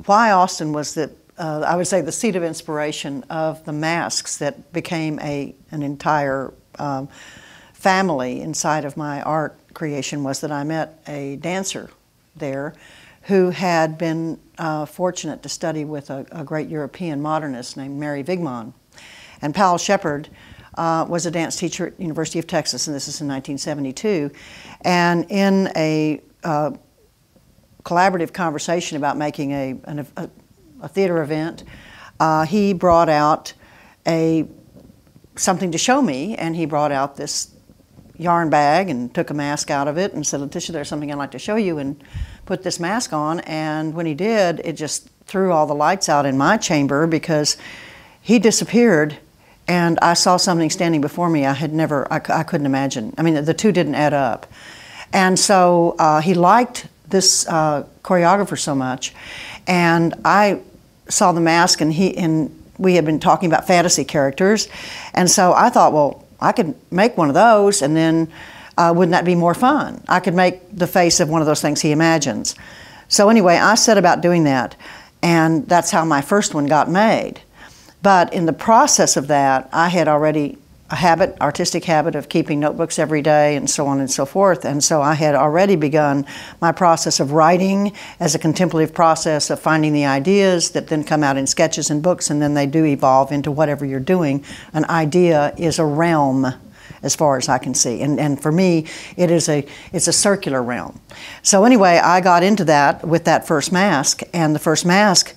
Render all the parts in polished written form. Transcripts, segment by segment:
why Austin was the, I would say, the seat of inspiration of the masks that became an entire family inside of my art creation was that I met a dancer there who had been fortunate to study with a great European modernist named Mary Wigman. And Powell Shepard was a dance teacher at the University of Texas, and this is in 1972. And in a collaborative conversation about making a theater event, he brought out something to show me, and he brought out this yarn bag and took a mask out of it and said, "Letitia, there's something I'd like to show you," and put this mask on. And when he did, it just threw all the lights out in my chamber, because he disappeared and I saw something standing before me I couldn't imagine. I mean, the two didn't add up. And so he liked this choreographer so much, and I saw the mask, and we had been talking about fantasy characters, and so I thought, well, I could make one of those, and then wouldn't that be more fun? I could make the face of one of those things he imagines. So anyway, I set about doing that, and that's how my first one got made. But in the process of that, I had already artistic habit of keeping notebooks every day and so on and so forth, and so I had already begun my process of writing as a contemplative process of finding the ideas that then come out in sketches and books, and then they do evolve into whatever you're doing. An idea is a realm, as far as I can see, and for me it's a circular realm. So anyway, I got into that with that first mask, and the first mask,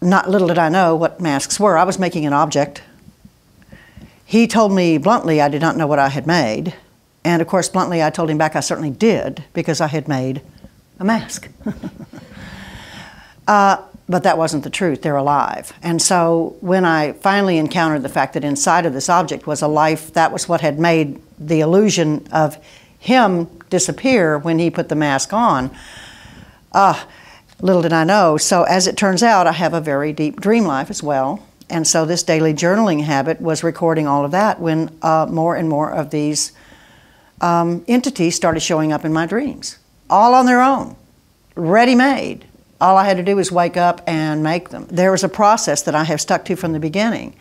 not little did I know what masks were. I was making an object. He told me bluntly I did not know what I had made. And of course, bluntly, I told him back I certainly did, because I had made a mask. But that wasn't the truth. They're alive. And so when I finally encountered the fact that inside of this object was a life, that was what had made the illusion of him disappear when he put the mask on. Little did I know. So as it turns out, I have a very deep dream life as well. And so this daily journaling habit was recording all of that when more and more of these entities started showing up in my dreams, all on their own, ready-made. All I had to do was wake up and make them. There was a process that I have stuck to from the beginning,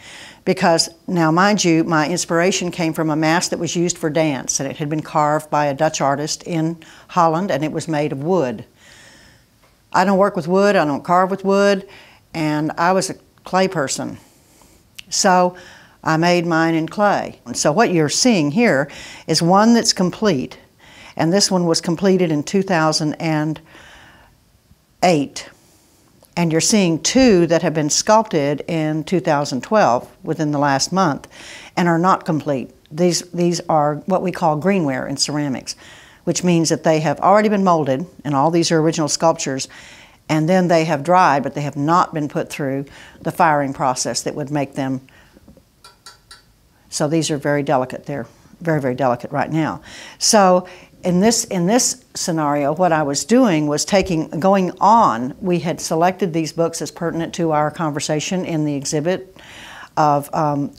because now, mind you, my inspiration came from a mask that was used for dance, and it had been carved by a Dutch artist in Holland, and it was made of wood. I don't work with wood, I don't carve with wood, and I was a clay person. So I made mine in clay. And so what you're seeing here is one that's complete, and this one was completed in 2008. And you're seeing two that have been sculpted in 2012, within the last month, and are not complete. These are what we call greenware in ceramics, which means that they have already been molded, and all these are original sculptures, and then they have dried, but they have not been put through the firing process that would make them. So these are very delicate. They're very, very delicate right now. So in this scenario, what I was doing was going on, we had selected these books as pertinent to our conversation in the exhibit of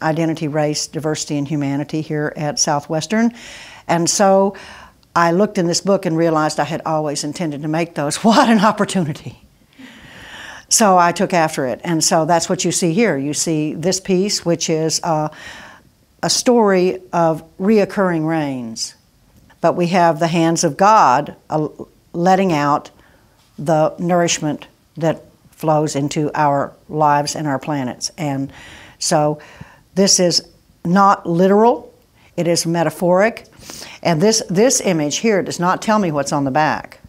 Identity, Race, Diversity, and Humanity here at Southwestern. And so I looked in this book and realized I had always intended to make those. What an opportunity. So I took after it. And so that's what you see here. You see this piece, which is a story of reoccurring rains. But we have the hands of God letting out the nourishment that flows into our lives and our planets. And so this is not literal, it is metaphoric. And this image here does not tell me what's on the back.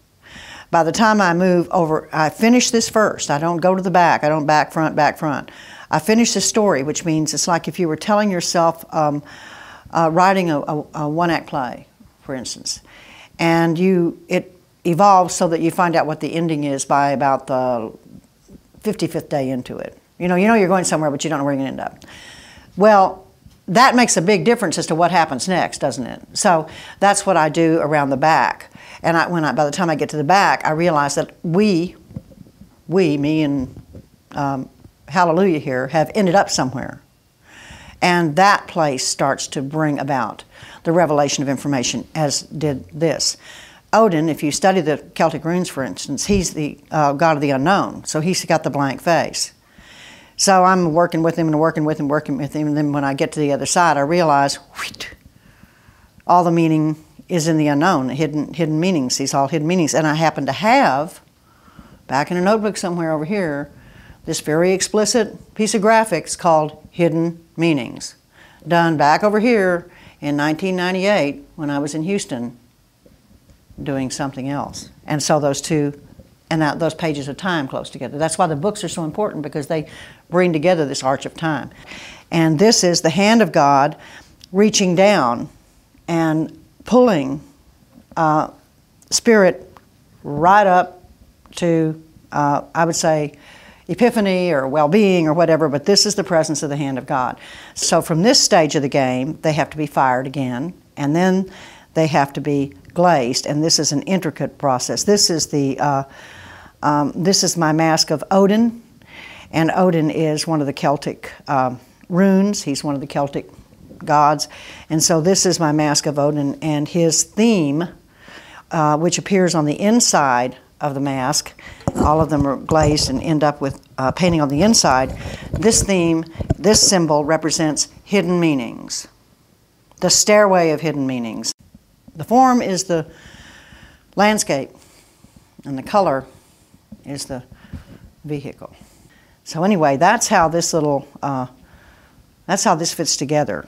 By the time I move over, I finish this first. I don't go to the back. I don't back, front, back, front. I finish the story, which means it's like if you were telling yourself, writing a one-act play, for instance. And it evolves so that you find out what the ending is by about the 55th day into it. You know you're going somewhere, but you don't know where you're going to end up. Well, that makes a big difference as to what happens next, doesn't it? So that's what I do around the back. And by the time I get to the back, I realize that me and Hallelujah here, have ended up somewhere. And that place starts to bring about the revelation of information, as did this. Odin, if you study the Celtic runes, for instance, he's the god of the unknown, so he's got the blank face. So I'm working with him and working with him, and then when I get to the other side, I realize, wheat, all the meaning is in the unknown, hidden meanings, these all hidden meanings. And I happen to have, back in a notebook somewhere over here, this very explicit piece of graphics called Hidden Meanings, done back over here in 1998 when I was in Houston doing something else. And so those two, and those pages of time close together. That's why the books are so important, because they bring together this arch of time. And this is the hand of God reaching down and pulling spirit right up to, I would say, epiphany or well-being or whatever, but this is the presence of the hand of God. So from this stage of the game, they have to be fired again, and then they have to be glazed, and this is an intricate process. This is this is my mask of Odin, and Odin is one of the Celtic runes. He's one of the Celtic gods, and so this is my mask of Odin, and his theme, which appears on the inside of the mask. All of them are glazed and end up with painting on the inside. This theme, this symbol represents hidden meanings, the stairway of hidden meanings. The form is the landscape, and the color is the vehicle. So anyway, that's how this little, that's how this fits together.